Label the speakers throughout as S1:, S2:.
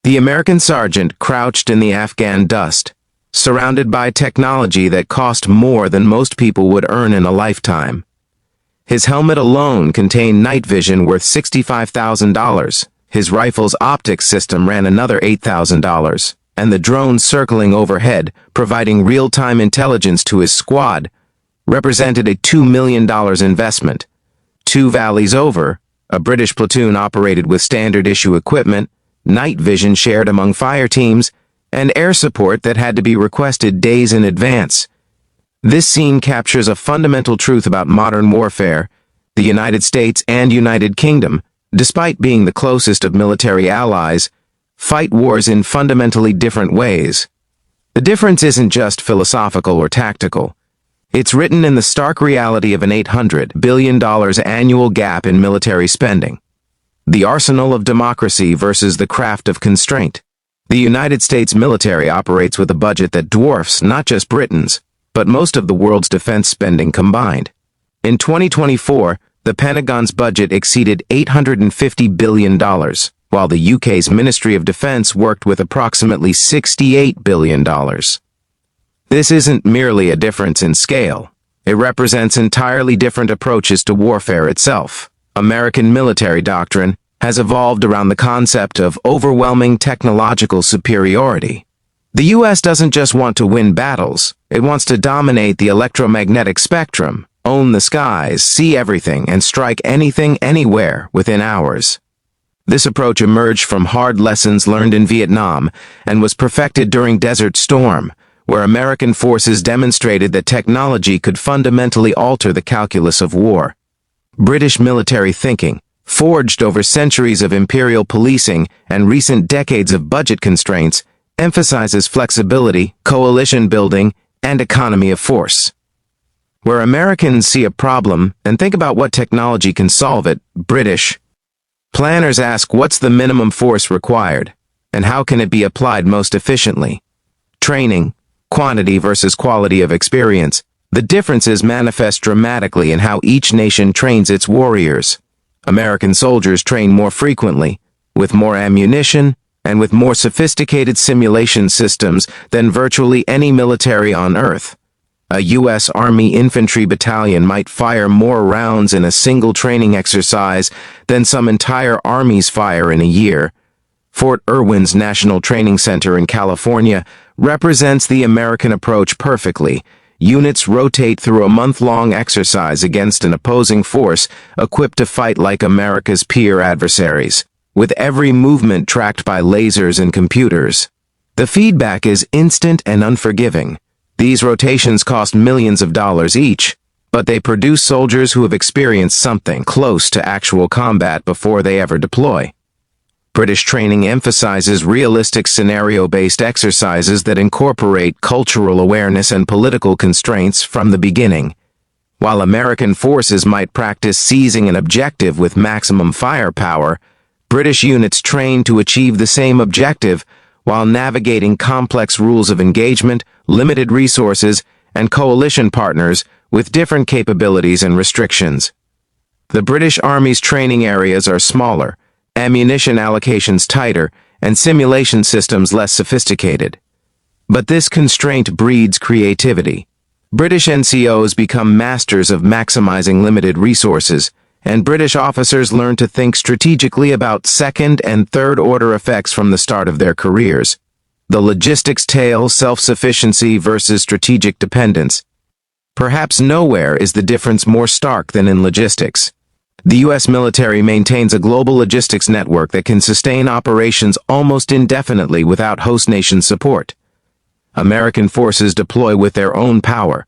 S1: The American sergeant crouched in the Afghan dust, surrounded by technology that cost more than most people would earn in a lifetime. His helmet alone contained night vision worth $65,000. His rifle's optics system ran another $8,000, and the drone circling overhead, providing real-time intelligence to his squad, represented a $2 million investment. 2 valleys over, a British platoon operated with standard-issue equipment, night vision shared among fire teams, and air support that had to be requested days in advance. This scene captures a fundamental truth about modern warfare. The United States and United Kingdom, despite being the closest of military allies, fight wars in fundamentally different ways. The difference isn't just philosophical or tactical. It's written in the stark reality of an $800 billion annual gap in military spending. The arsenal of democracy versus the craft of constraint. The United States military operates with a budget that dwarfs not just Britain's, but most of the world's defense spending combined. In 2024, the Pentagon's budget exceeded $850 billion, while the UK's Ministry of Defense worked with approximately $68 billion. This isn't merely a difference in scale. It represents entirely different approaches to warfare itself. American military doctrine has evolved around the concept of overwhelming technological superiority. The U.S. doesn't just want to win battles, it wants to dominate the electromagnetic spectrum, own the skies, see everything, and strike anything anywhere within hours. This approach emerged from hard lessons learned in Vietnam and was perfected during Desert Storm, where American forces demonstrated that technology could fundamentally alter the calculus of war. British military thinking, forged over centuries of imperial policing and recent decades of budget constraints, emphasizes flexibility, coalition building, and economy of force. Where Americans see a problem and think about what technology can solve it, British planners ask what's the minimum force required, and how can it be applied most efficiently. Training, quantity versus quality of experience. The differences manifest dramatically in how each nation trains its warriors. American soldiers train more frequently, with more ammunition, and with more sophisticated simulation systems than virtually any military on Earth. A U.S. Army infantry battalion might fire more rounds in a single training exercise than some entire armies fire in a year. Fort Irwin's National Training Center in California represents the American approach perfectly. Units rotate through a month-long exercise against an opposing force equipped to fight like America's peer adversaries, with every movement tracked by lasers and computers. The feedback is instant and unforgiving. These rotations cost millions of dollars each, but they produce soldiers who have experienced something close to actual combat before they ever deploy. British training emphasizes realistic scenario-based exercises that incorporate cultural awareness and political constraints from the beginning. While American forces might practice seizing an objective with maximum firepower, British units train to achieve the same objective while navigating complex rules of engagement, limited resources, and coalition partners with different capabilities and restrictions. The British Army's training areas are smaller, ammunition allocations tighter, and simulation systems less sophisticated. But this constraint breeds creativity. British NCOs become masters of maximizing limited resources, and British officers learn to think strategically about second and third order effects from the start of their careers. The logistics tale, self-sufficiency versus strategic dependence. Perhaps nowhere is the difference more stark than in logistics. The U.S. military maintains a global logistics network that can sustain operations almost indefinitely without host nation support. American forces deploy with their own power.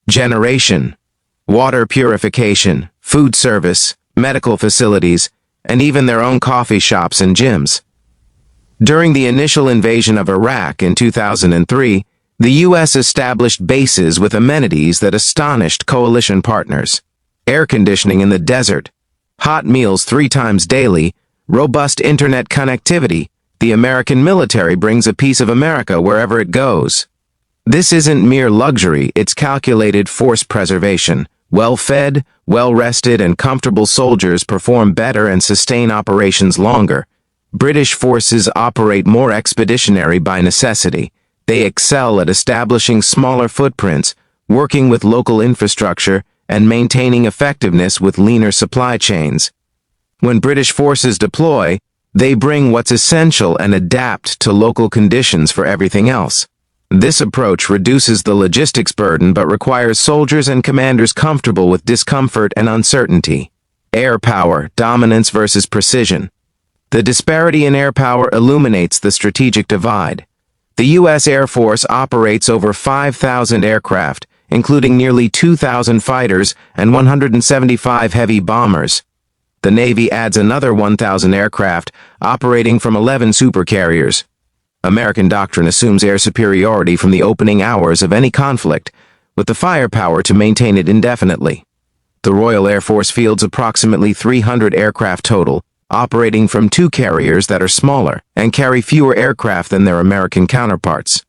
S1: Generation, water purification, food service, medical facilities, and even their own coffee shops and gyms. During the initial invasion of Iraq in 2003, the U.S. established bases with amenities that astonished coalition partners. Air conditioning in the desert, hot meals 3 times daily, robust internet connectivity. The American military brings a piece of America wherever it goes. This isn't mere luxury, it's calculated force preservation. Well-fed, well-rested, and comfortable soldiers perform better and sustain operations longer. British forces operate more expeditionary by necessity. They excel at establishing smaller footprints, working with local infrastructure, and maintaining effectiveness with leaner supply chains. When British forces deploy, they bring what's essential and adapt to local conditions for everything else. This approach reduces the logistics burden but requires soldiers and commanders comfortable with discomfort and uncertainty. Air power, dominance versus precision. The disparity in air power illuminates the strategic divide. The U.S. Air Force operates over 5,000 aircraft, including nearly 2,000 fighters and 175 heavy bombers. The Navy adds another 1,000 aircraft, operating from 11 supercarriers. American doctrine assumes air superiority from the opening hours of any conflict, with the firepower to maintain it indefinitely. The Royal Air Force fields approximately 300 aircraft total, operating from 2 carriers that are smaller and carry fewer aircraft than their American counterparts.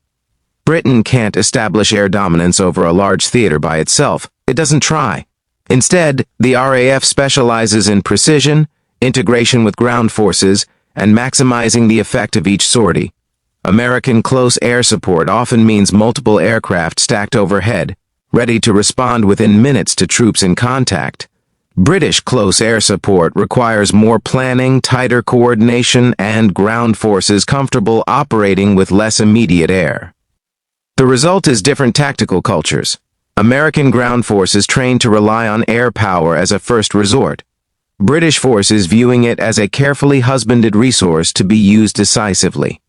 S1: Britain can't establish air dominance over a large theater by itself. It doesn't try. Instead, the RAF specializes in precision, integration with ground forces, and maximizing the effect of each sortie. American close air support often means multiple aircraft stacked overhead, ready to respond within minutes to troops in contact. British close air support requires more planning, tighter coordination, and ground forces comfortable operating with less immediate air. The result is different tactical cultures. American ground forces trained to rely on air power as a first resort. British forces viewing it as a carefully husbanded resource to be used decisively.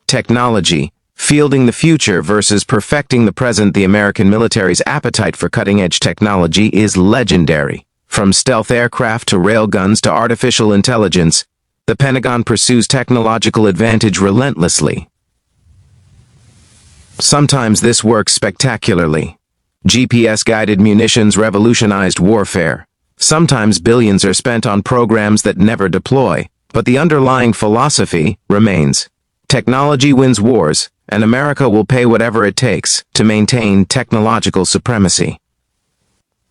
S1: Technology, fielding the future versus perfecting the present. The American military's appetite for cutting-edge technology is legendary. From stealth aircraft to railguns to artificial intelligence, the Pentagon pursues technological advantage relentlessly. Sometimes this works spectacularly. GPS-guided munitions revolutionized warfare. Sometimes billions are spent on programs that never deploy, but the underlying philosophy remains. Technology wins wars, and America will pay whatever it takes to maintain technological supremacy.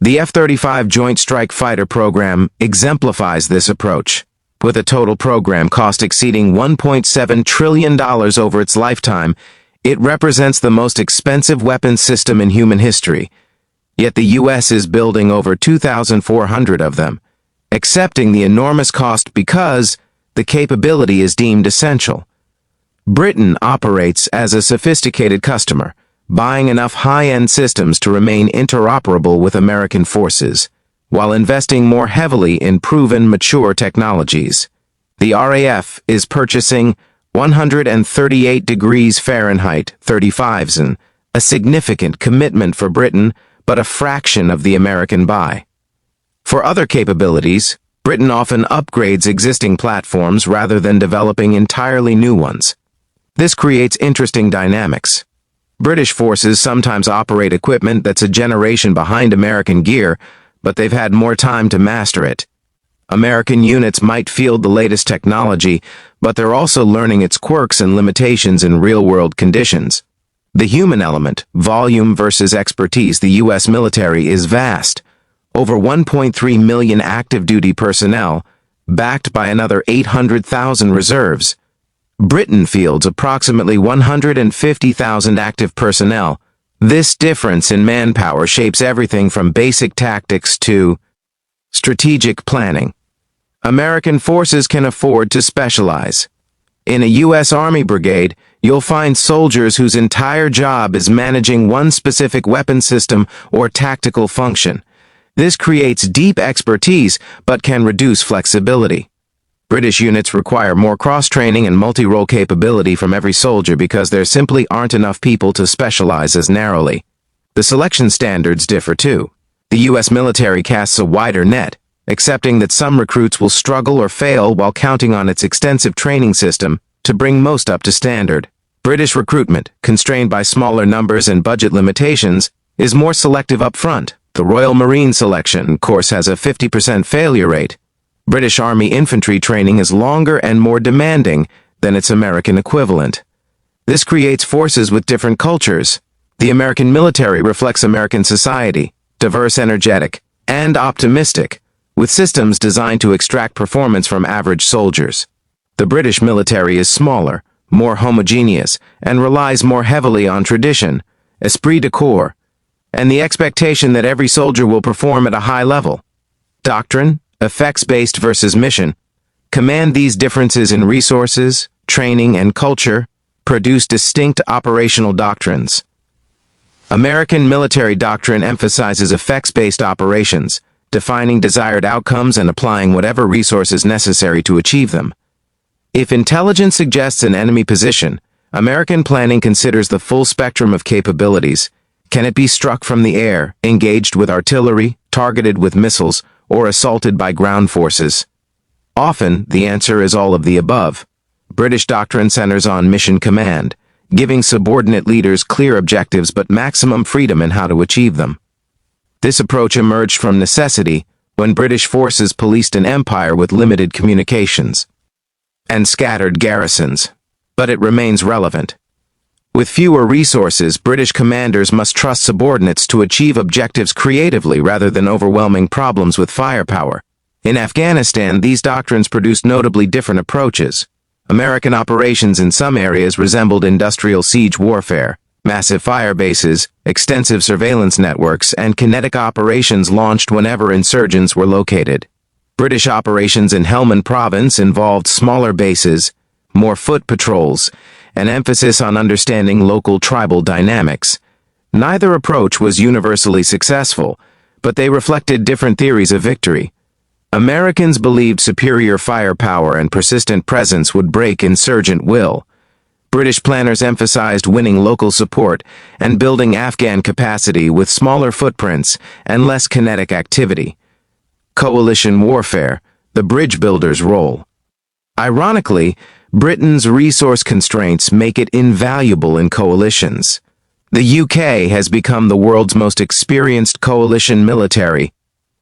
S1: The F-35 Joint Strike Fighter program exemplifies this approach. With a total program cost exceeding $1.7 trillion over its lifetime, it represents the most expensive weapons system in human history. Yet the U.S. is building over 2,400 of them, accepting the enormous cost because the capability is deemed essential. Britain operates as a sophisticated customer, buying enough high-end systems to remain interoperable with American forces, while investing more heavily in proven, mature technologies. The RAF is purchasing 138 degrees Fahrenheit 35s, a significant commitment for Britain, but a fraction of the American buy. For other capabilities, Britain often upgrades existing platforms rather than developing entirely new ones. This creates interesting dynamics. British forces sometimes operate equipment that's a generation behind American gear, but they've had more time to master it. American units might field the latest technology, but they're also learning its quirks and limitations in real-world conditions. The human element, volume versus expertise. The U.S. military is vast. Over 1.3 million active-duty personnel, backed by another 800,000 reserves. Britain fields approximately 150,000 active personnel. This difference in manpower shapes everything from basic tactics to strategic planning. American forces can afford to specialize. In a U.S. Army brigade, you'll find soldiers whose entire job is managing one specific weapon system or tactical function. This creates deep expertise, but can reduce flexibility. British units require more cross-training and multi-role capability from every soldier because there simply aren't enough people to specialize as narrowly. The selection standards differ too. The U.S. military casts a wider net, accepting that some recruits will struggle or fail while counting on its extensive training system to bring most up to standard. British recruitment, constrained by smaller numbers and budget limitations, is more selective up front. The Royal Marine selection course has a 50% failure rate. British Army infantry training is longer and more demanding than its American equivalent. This creates forces with different cultures. The American military reflects American society, diverse, energetic, and optimistic, with systems designed to extract performance from average soldiers. The British military is smaller, more homogeneous, and relies more heavily on tradition, esprit de corps, and the expectation that every soldier will perform at a high level. Doctrine, effects-based versus mission, command these differences in resources, training, and culture, produce distinct operational doctrines. American military doctrine emphasizes effects-based operations, defining desired outcomes and applying whatever resources necessary to achieve them. If intelligence suggests an enemy position, American planning considers the full spectrum of capabilities. Can it be struck from the air, engaged with artillery, targeted with missiles, or assaulted by ground forces? Often, the answer is all of the above. British doctrine centers on mission command, giving subordinate leaders clear objectives but maximum freedom in how to achieve them. This approach emerged from necessity when British forces policed an empire with limited communications and scattered garrisons, but it remains relevant. With fewer resources, British commanders must trust subordinates to achieve objectives creatively rather than overwhelming problems with firepower. In Afghanistan, these doctrines produced notably different approaches. American operations in some areas resembled industrial siege warfare. Massive fire bases, extensive surveillance networks, and kinetic operations launched whenever insurgents were located. British operations in Helmand Province involved smaller bases, more foot patrols, and emphasis on understanding local tribal dynamics. Neither approach was universally successful, but they reflected different theories of victory. Americans believed superior firepower and persistent presence would break insurgent will. British planners emphasized winning local support and building Afghan capacity with smaller footprints and less kinetic activity. Coalition warfare, the bridge builder's role. Ironically, Britain's resource constraints make it invaluable in coalitions. The UK has become the world's most experienced coalition military,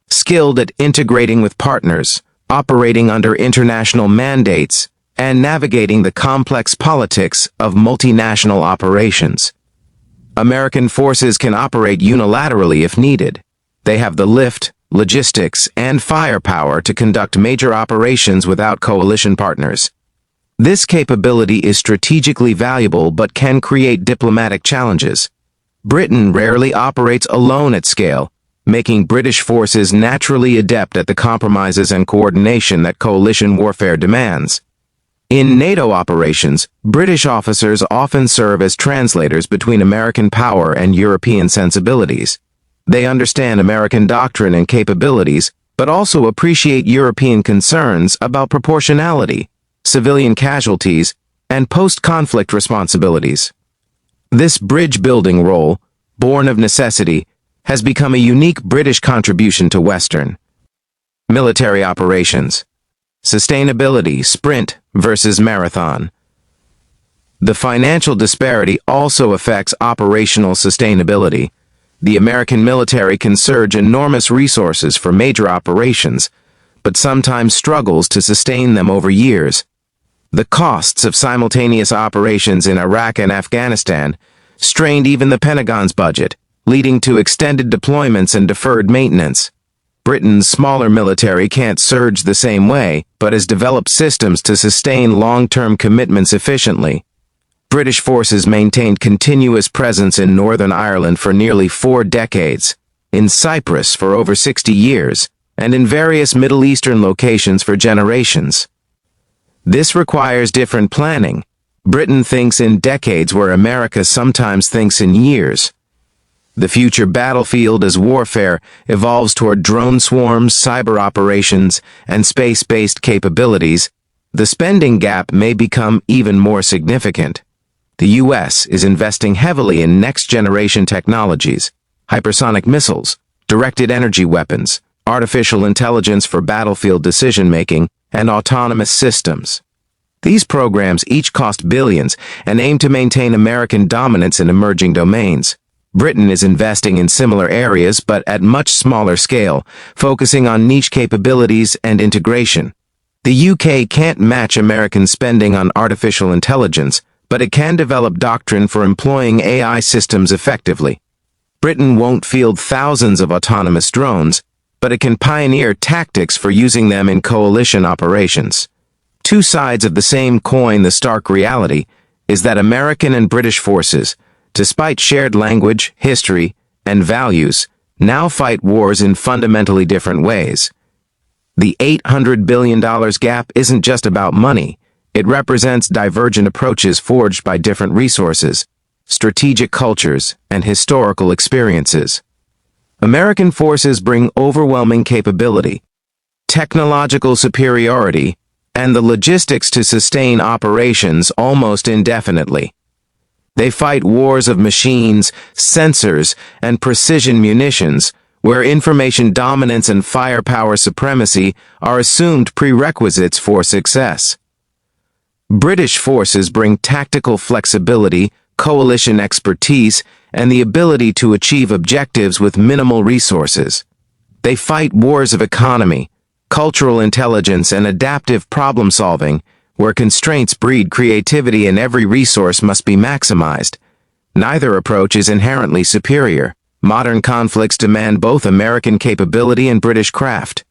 S1: skilled at integrating with partners, operating under international mandates, and navigating the complex politics of multinational operations. American forces can operate unilaterally if needed. They have the lift, logistics, and firepower to conduct major operations without coalition partners. This capability is strategically valuable but can create diplomatic challenges. Britain rarely operates alone at scale, making British forces naturally adept at the compromises and coordination that coalition warfare demands. In NATO operations, British officers often serve as translators between American power and European sensibilities. They understand American doctrine and capabilities, but also appreciate European concerns about proportionality, civilian casualties, and post-conflict responsibilities. This bridge-building role, born of necessity, has become a unique British contribution to Western military operations. Sustainability, sprint versus marathon. The financial disparity also affects operational sustainability. The American military can surge enormous resources for major operations, but sometimes struggles to sustain them over years. The costs of simultaneous operations in Iraq and Afghanistan strained even the Pentagon's budget, leading to extended deployments and deferred maintenance. Britain's smaller military can't surge the same way, but has developed systems to sustain long-term commitments efficiently. British forces maintained continuous presence in Northern Ireland for nearly 4 decades, in Cyprus for over 60 years, and in various Middle Eastern locations for generations. This requires different planning. Britain thinks in decades where America sometimes thinks in years. The future battlefield as warfare evolves toward drone swarms, cyber operations, and space-based capabilities. The spending gap may become even more significant. The U.S. is investing heavily in next-generation technologies, hypersonic missiles, directed energy weapons, artificial intelligence for battlefield decision-making, and autonomous systems. These programs each cost billions and aim to maintain American dominance in emerging domains. Britain is investing in similar areas but at much smaller scale, focusing on niche capabilities and integration. The UK can't match American spending on artificial intelligence, but it can develop doctrine for employing AI systems effectively. Britain won't field thousands of autonomous drones, but it can pioneer tactics for using them in coalition operations. Two sides of the same coin. The stark reality is that American and British forces, despite shared language, history, and values, now fight wars in fundamentally different ways. The $800 billion gap isn't just about money. It represents divergent approaches forged by different resources, strategic cultures, and historical experiences. American forces bring overwhelming capability, technological superiority, and the logistics to sustain operations almost indefinitely. They fight wars of machines, sensors, and precision munitions, where information dominance and firepower supremacy are assumed prerequisites for success. British forces bring tactical flexibility, coalition expertise, and the ability to achieve objectives with minimal resources. They fight wars of economy, cultural intelligence, and adaptive problem-solving, where constraints breed creativity and every resource must be maximized. Neither approach is inherently superior. Modern conflicts demand both American capability and British craft.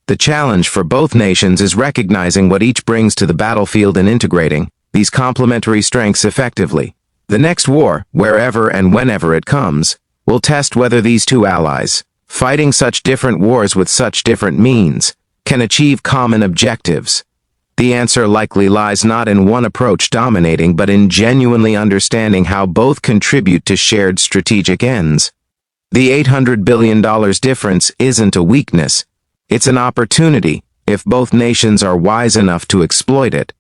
S1: The challenge for both nations is recognizing what each brings to the battlefield and integrating these complementary strengths effectively. The next war, wherever and whenever it comes, will test whether these two allies, fighting such different wars with such different means, can achieve common objectives. The answer likely lies not in one approach dominating, but in genuinely understanding how both contribute to shared strategic ends. The $800 billion difference isn't a weakness. It's an opportunity, if both nations are wise enough to exploit it.